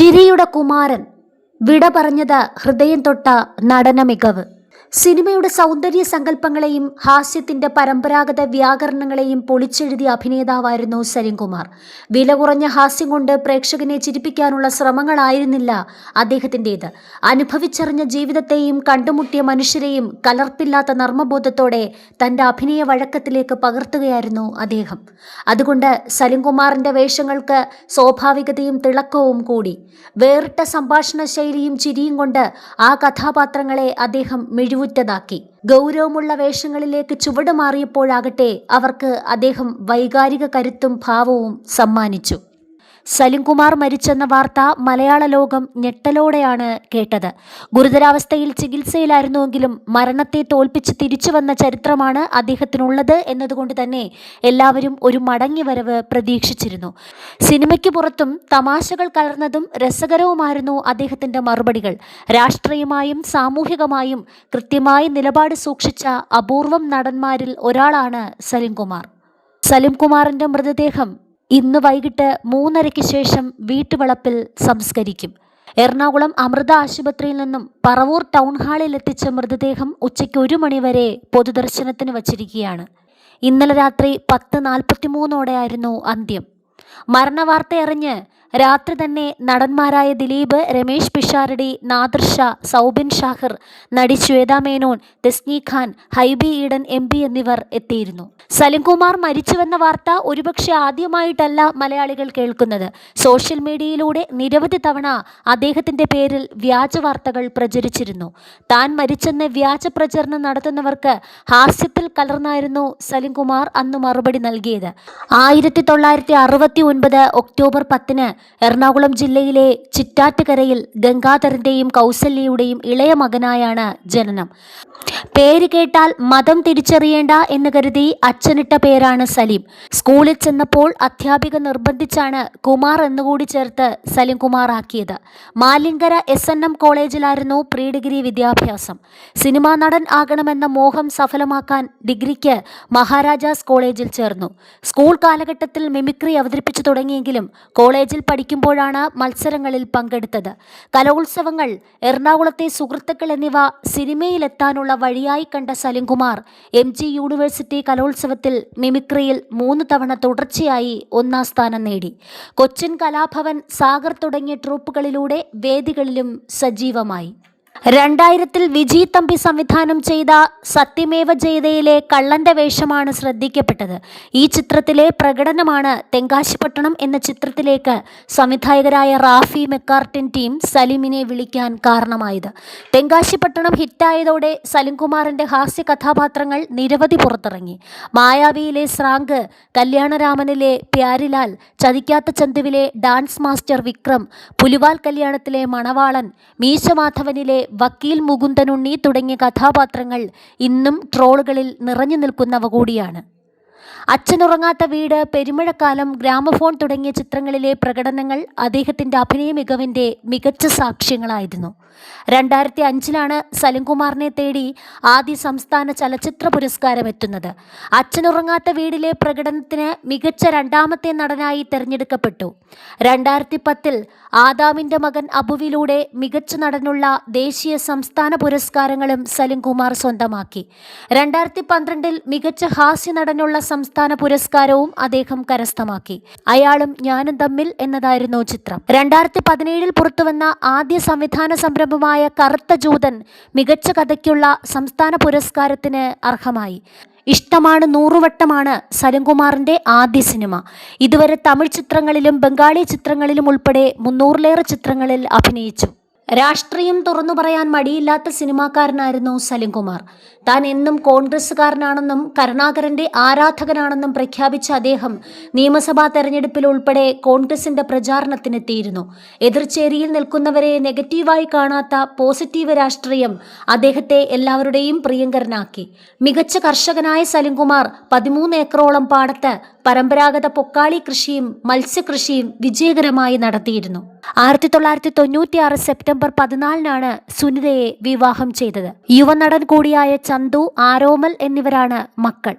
ചിരിയുടെ കുമാരൻ വിട പറഞ്ഞത് ഹൃദയം തൊട്ട നടന മികവ്. സിനിമയുടെ സൗന്ദര്യ സങ്കല്പങ്ങളെയും ഹാസ്യത്തിന്റെ പരമ്പരാഗത വ്യാകരണങ്ങളെയും പൊളിച്ചെഴുതിയ അഭിനേതാവായിരുന്നു സലിംകുമാർ. വില കുറഞ്ഞ ഹാസ്യം കൊണ്ട് പ്രേക്ഷകനെ ചിരിപ്പിക്കാനുള്ള ശ്രമങ്ങളായിരുന്നില്ല അദ്ദേഹത്തിൻ്റെത്. അനുഭവിച്ചറിഞ്ഞ ജീവിതത്തെയും കണ്ടുമുട്ടിയ മനുഷ്യരെയും കലർപ്പില്ലാത്ത നർമ്മബോധത്തോടെ തൻ്റെ അഭിനയ വഴക്കത്തിലേക്ക് പകർത്തുകയായിരുന്നു അദ്ദേഹം. അതുകൊണ്ട് സലിംകുമാറിന്റെ വേഷങ്ങൾക്ക് സ്വാഭാവികതയും തിളക്കവും കൂടി. വേറിട്ട സംഭാഷണ ശൈലിയും ചിരിയും കൊണ്ട് ആ കഥാപാത്രങ്ങളെ അദ്ദേഹം മിഴിവുറ്റതാക്കി. ഗൗരവമുള്ള വേഷങ്ങളിലേക്ക് ചുവട് മാറിയപ്പോഴാകട്ടെ അവർക്ക് അദ്ദേഹം വൈകാരിക കരുത്തും ഭാവവും സമ്മാനിച്ചു. സലിംകുമാർ മരിച്ചെന്ന വാർത്ത മലയാള ലോകം ഞെട്ടലോടെയാണ് കേട്ടത്. ഗുരുതരാവസ്ഥയിൽ ചികിത്സയിലായിരുന്നുവെങ്കിലും മരണത്തെ തോൽപ്പിച്ച് തിരിച്ചു വന്ന ചരിത്രമാണ് അദ്ദേഹത്തിനുള്ളത് എന്നതുകൊണ്ട് തന്നെ എല്ലാവരും ഒരു മടങ്ങിവരവ് പ്രതീക്ഷിച്ചിരുന്നു. സിനിമയ്ക്ക് പുറത്തും തമാശകൾ കലർന്നതും രസകരവുമായിരുന്നു അദ്ദേഹത്തിൻ്റെ മറുപടികൾ. രാഷ്ട്രീയമായും സാമൂഹികമായും കൃത്യമായി നിലപാട് സൂക്ഷിച്ച അപൂർവം നടന്മാരിൽ ഒരാളാണ് സലിംകുമാർ. സലിംകുമാറിൻ്റെ മൃതദേഹം ഇന്ന് വൈകിട്ട് 3:30 ശേഷം വീട്ടുവളപ്പിൽ സംസ്കരിക്കും. എറണാകുളം അമൃത ആശുപത്രിയിൽ നിന്നും പറവൂർ ടൗൺ ഹാളിൽ എത്തിച്ച മൃതദേഹം ഉച്ചയ്ക്ക് 1 മണി വരെ പൊതുദർശനത്തിന് വച്ചിരിക്കുകയാണ്. ഇന്നലെ രാത്രി 10:43 അന്ത്യം. മരണവാർത്തയറിഞ്ഞ് രാത്രി തന്നെ നടന്മാരായ ദിലീപ്, രമേശ് പിഷാരടി, നാദിർ ഷാ, സൗബിൻ ഷാഹിർ, നടി ശ്വേതാ മേനോൻ, തെസ്നി ഖാൻ, ഹൈബി ഈഡൻ MP എന്നിവർ എത്തിയിരുന്നു. സലിംകുമാർ മരിച്ചുവെന്ന വാർത്ത ഒരുപക്ഷെ ആദ്യമായിട്ടല്ല മലയാളികൾ കേൾക്കുന്നത്. സോഷ്യൽ മീഡിയയിലൂടെ നിരവധി തവണ അദ്ദേഹത്തിൻ്റെ പേരിൽ വ്യാജ വാർത്തകൾ പ്രചരിച്ചിരുന്നു. താൻ മരിച്ചെന്ന് വ്യാജ പ്രചരണം നടത്തുന്നവർക്ക് ഹാസ്യത്തിൽ കലർന്നായിരുന്നു സലിംകുമാർ അന്ന് മറുപടി നൽകിയത്. 1969 ഒക്ടോബർ 10 എറണാകുളം ജില്ലയിലെ ചിറ്റാറ്റുകരയിൽ ഗംഗാധരന്റെയും കൗസല്യയുടെയും ഇളയ മകനായാണ് ജനനം. പേര് കേട്ടാൽ മതം തിരിച്ചറിയേണ്ട എന്ന് കരുതി അച്ഛനിട്ട പേരാണ് സലീം. സ്കൂളിൽ ചെന്നപ്പോൾ അധ്യാപിക നിർബന്ധിച്ചാണ് കുമാർ എന്നുകൂടി ചേർത്ത് സലിംകുമാർ ആക്കിയത്. മാലിങ്കര SNM കോളേജിലായിരുന്നു പ്രീ ഡിഗ്രി വിദ്യാഭ്യാസം. സിനിമാ നടൻ ആകണമെന്ന മോഹം സഫലമാക്കാൻ ഡിഗ്രിക്ക് മഹാരാജാസ് കോളേജിൽ ചേർന്നു. സ്കൂൾ കാലഘട്ടത്തിൽ മിമിക്രി അവതരിപ്പിച്ചു തുടങ്ങിയെങ്കിലും കോളേജിൽ പഠിക്കുമ്പോഴാണ് മത്സരങ്ങളിൽ പങ്കെടുത്തത്. കലോത്സവങ്ങൾ, എറണാകുളത്തെ സുഹൃത്തുക്കൾ എന്നിവ സിനിമയിലെത്താനുള്ള വഴിയായി കണ്ട സലിംകുമാർ MG യൂണിവേഴ്സിറ്റി കലോത്സവത്തിൽ മിമിക്രിയിൽ 3 തവണ തുടർച്ചയായി 1ാം സ്ഥാനം നേടി. കൊച്ചിൻ കലാഭവൻ, സാഗർ തുടങ്ങിയ ട്രൂപ്പുകളിലൂടെ വേദികളിലും സജീവമായി. 2000 വിജി തമ്പി സംവിധാനം ചെയ്ത സത്യമേവ ജയതയിലെ കള്ളന്റെ വേഷമാണ് ശ്രദ്ധിക്കപ്പെട്ടത്. ഈ ചിത്രത്തിലെ പ്രകടനമാണ് തെങ്കാശിപ്പട്ടണം എന്ന ചിത്രത്തിലേക്ക് സംവിധായകരായ റാഫി മെക്കാർട്ടിൻ ടീം സലീമിനെ വിളിക്കാൻ കാരണമായത്. തെങ്കാശിപ്പട്ടണം ഹിറ്റായതോടെ സലിംകുമാറിന്റെ ഹാസ്യ കഥാപാത്രങ്ങൾ നിരവധി പുറത്തിറങ്ങി. മായാവിയിലെ സ്രാങ്ക്, കല്യാണരാമനിലെ പ്യാരിലാൽ, ചതിക്കാത്ത ചന്തുവിലെ ഡാൻസ് മാസ്റ്റർ വിക്രം, പുലിവാൽ കല്യാണത്തിലെ മണവാളൻ, മീശമാധവനിലെ വക്കീൽ മുകുന്ദനുണ്ണി തുടങ്ങിയ കഥാപാത്രങ്ങൾ ഇന്നും ട്രോളുകളിൽ നിറഞ്ഞു നിൽക്കുന്നവ കൂടിയാണ്. അച്ഛനുറങ്ങാത്ത വീട്, പെരുമഴക്കാലം, ഗ്രാമഫോൺ തുടങ്ങിയ ചിത്രങ്ങളിലെ പ്രകടനങ്ങൾ അദ്ദേഹത്തിൻ്റെ അഭിനയ മികവിൻ്റെ മികച്ച സാക്ഷ്യങ്ങളായിരുന്നു. 2005 സലിംകുമാറിനെ തേടി ആദ്യ സംസ്ഥാന ചലച്ചിത്ര പുരസ്കാരം എത്തുന്നത്. അച്ഛനുറങ്ങാത്ത വീടിലെ പ്രകടനത്തിന് മികച്ച 2ാമത്തെ നടനായി തിരഞ്ഞെടുക്കപ്പെട്ടു. 2010 ആദാമിൻ്റെ മകൻ അബുവിലൂടെ മികച്ച നടനുള്ള ദേശീയ സംസ്ഥാന പുരസ്കാരങ്ങളും സലിംകുമാർ സ്വന്തമാക്കി. 2012 മികച്ച ഹാസ്യ നടനുള്ള സംസ്ഥാന പുരസ്കാരവും അദ്ദേഹം കരസ്ഥമാക്കി. അയാളും ഞാനും തമ്മിൽ എന്നതായിരുന്നു ചിത്രം. 2017 പുറത്തുവന്ന ആദ്യ സംവിധാന സംരംഭമായ കറുത്ത ജൂതൻ മികച്ച കഥയ്ക്കുള്ള സംസ്ഥാന പുരസ്കാരത്തിന് അർഹമായി. ഇഷ്ടമാണ് 100 വട്ടമാണ് സലിംകുമാറിന്റെ ആദ്യ സിനിമ. ഇതുവരെ തമിഴ് ചിത്രങ്ങളിലും ബംഗാളി ചിത്രങ്ങളിലും ഉൾപ്പെടെ 300-ലേറെ ചിത്രങ്ങളിൽ അഭിനയിച്ചു. രാഷ്ട്രീയം തുറന്നു പറയാൻ മടിയില്ലാത്ത സിനിമാക്കാരനായിരുന്നു സലിംകുമാർ. താൻ എന്നും കോൺഗ്രസ്സുകാരനാണെന്നും കരുണാകരന്റെ ആരാധകനാണെന്നും പ്രഖ്യാപിച്ച അദ്ദേഹം നിയമസഭാ തെരഞ്ഞെടുപ്പിൽ ഉൾപ്പെടെ കോൺഗ്രസിന്റെ പ്രചാരണത്തിനെത്തിയിരുന്നു. എതിർചേരിയിൽ നിൽക്കുന്നവരെ നെഗറ്റീവായി കാണാത്ത പോസിറ്റീവ് രാഷ്ട്രീയം അദ്ദേഹത്തെ എല്ലാവരുടെയും പ്രിയങ്കരനാക്കി. മികച്ച കർഷകനായ സലിംകുമാർ 13 ഏക്കറോളം പാടത്ത് പരമ്പരാഗത പൊക്കാളി കൃഷിയും മത്സ്യകൃഷിയും വിജയകരമായി നടത്തിയിരുന്നു. 1996 സെപ്റ്റംബർ 14 സുനിതയെ വിവാഹം ചെയ്തത്. യുവനടൻ കൂടിയായ ചന്തു, ആരോമൽ എന്നിവരാണ് മക്കൾ.